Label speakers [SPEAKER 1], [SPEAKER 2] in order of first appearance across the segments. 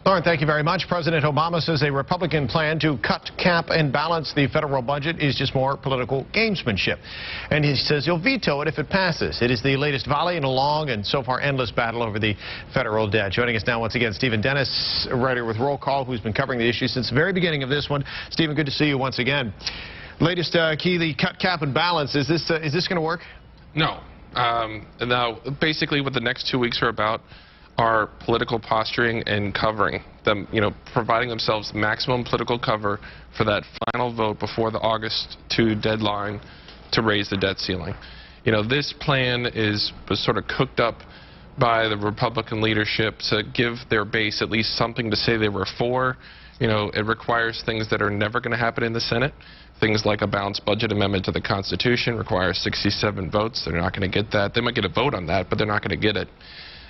[SPEAKER 1] Lauren, thank you very much. President Obama says a Republican plan to cut, cap, and balance the federal budget is just more political gamesmanship. And he says he'll veto it if it passes. It is the latest volley in a long and so far endless battle over the federal debt. Joining us now once again, Stephen Dennis, a writer with Roll Call, who's been covering the issue since the very beginning of this one. Stephen, good to see you once again. Latest key, the cut, cap, and balance. Is this going to work?
[SPEAKER 2] No. Now, basically what the next 2 weeks are about are political posturing and covering them, providing themselves maximum political cover for that final vote before the August 2 deadline to raise the debt ceiling. This plan was sort of cooked up by the Republican leadership to give their base at least something to say they were for. It requires things that are never going to happen in the Senate. Things like a balanced budget amendment to the Constitution requires 67 votes. They're not going to get that. They might get a vote on that, but they're not going to get it.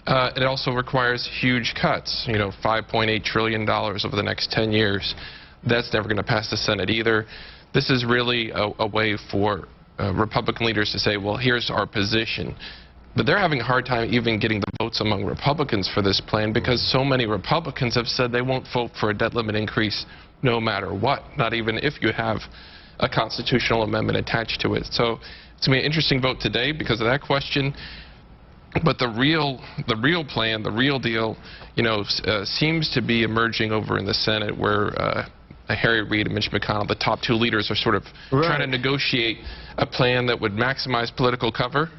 [SPEAKER 2] It also requires huge cuts, $5.8 trillion over the next 10 years. That's never going to pass the Senate either. This is really a way for Republican leaders to say, well, here's our position. But they're having a hard time even getting the votes among Republicans for this plan because so many Republicans have said they won't vote for a debt limit increase no matter what, not even if you have a constitutional amendment attached to it. So it's going to be an interesting vote today because of that question. But the real plan, the real deal, seems to be emerging over in the Senate where Harry Reid and Mitch McConnell, the top two leaders, are sort of trying to negotiate a plan that would maximize political cover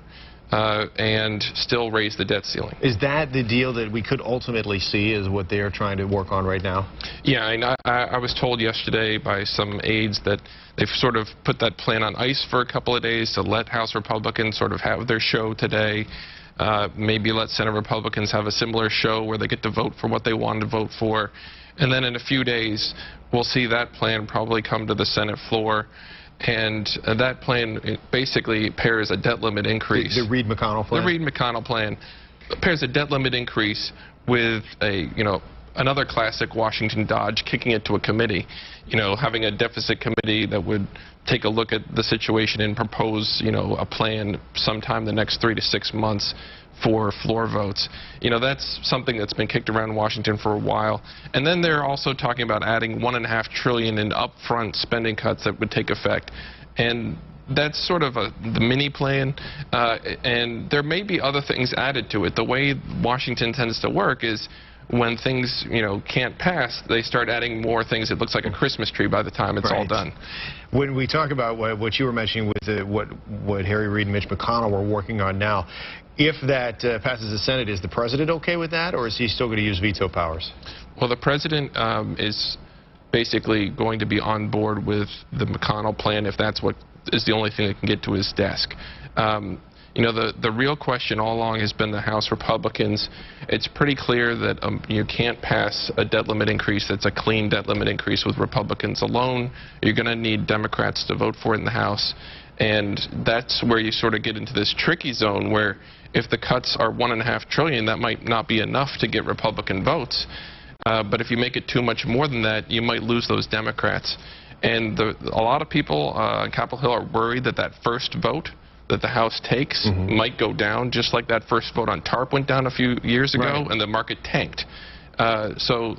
[SPEAKER 2] and still raise the debt ceiling.
[SPEAKER 1] Is that the deal that we could ultimately see is what they are trying to work on right now? Yeah,
[SPEAKER 2] and I was told yesterday by some aides that they've sort of put that plan on ice for a couple of days to let House Republicans sort of have their show today. Maybe let Senate Republicans have a similar show where they get to vote for what they wanted to vote for. And then in a few days, we'll see that plan probably come to the Senate floor. And that plan basically pairs a debt limit increase.
[SPEAKER 1] The Reid-McConnell plan?
[SPEAKER 2] The Reid-McConnell plan pairs a debt limit increase with another classic Washington dodge, kicking it to a committee. Having a deficit committee that would take a look at the situation and propose, a plan sometime the next 3 to 6 months for floor votes. That's something that's been kicked around Washington for a while. And then they're also talking about adding $1.5 trillion in upfront spending cuts that would take effect. And that's sort of the mini plan, and there may be other things added to it. The way Washington tends to work is when things, can't pass, they start adding more things. It looks like a Christmas tree by the time it's all done.
[SPEAKER 1] When we talk about what you were mentioning with what Harry Reid and Mitch McConnell were working on now, if that passes the Senate, is the president okay with that, or is he still going to use veto powers? Well,
[SPEAKER 2] the president is basically going to be on board with the McConnell plan if that's what is the only thing that can get to his desk. The real question all along has been the House Republicans. It's pretty clear that you can't pass a debt limit increase that's a clean debt limit increase with Republicans alone. You're going to need Democrats to vote for it in the House. And that's where you sort of get into this tricky zone where if the cuts are $1.5 trillion, that might not be enough to get Republican votes. But if you make it too much more than that, you might lose those Democrats. And a lot of people on Capitol Hill are worried that that first vote that the House takes might go down, just like that first vote on TARP went down a few years ago, and the market tanked. So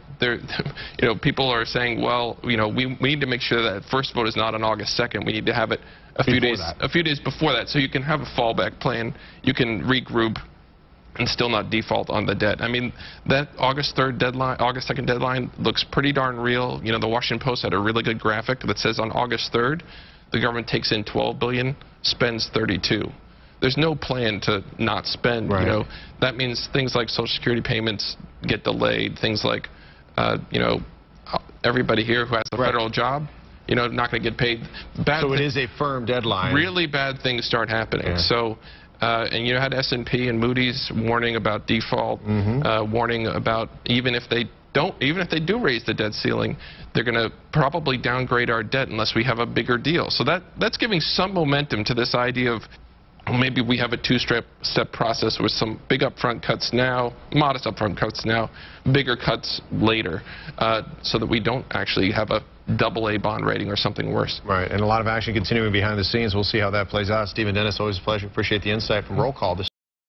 [SPEAKER 2] people are saying, well, we need to make sure that first vote is not on August 2nd. We need to have it a few days before that, so you can have a fallback plan. You can regroup and still not default on the debt. I mean, that August 2nd deadline looks pretty darn real. The Washington Post had a really good graphic that says on August 3rd, the government takes in $12 billion, spends $32. There's no plan to not spend. That means things like Social Security payments get delayed. Things like, everybody here who has a federal job, not going to get paid.
[SPEAKER 1] So it is a firm deadline.
[SPEAKER 2] Really bad things start happening. So, and you had S&P and Moody's warning about default, warning about even if they do raise the debt ceiling, they're going to probably downgrade our debt unless we have a bigger deal. So that's giving some momentum to this idea of maybe we have a two-step process with some big upfront cuts now, modest upfront cuts now, bigger cuts later, so that we don't actually have a AA bond rating or something worse.
[SPEAKER 1] Right, and a lot of action continuing behind the scenes. We'll see how that plays out. Stephen Dennis, always a pleasure. Appreciate the insight from Roll Call.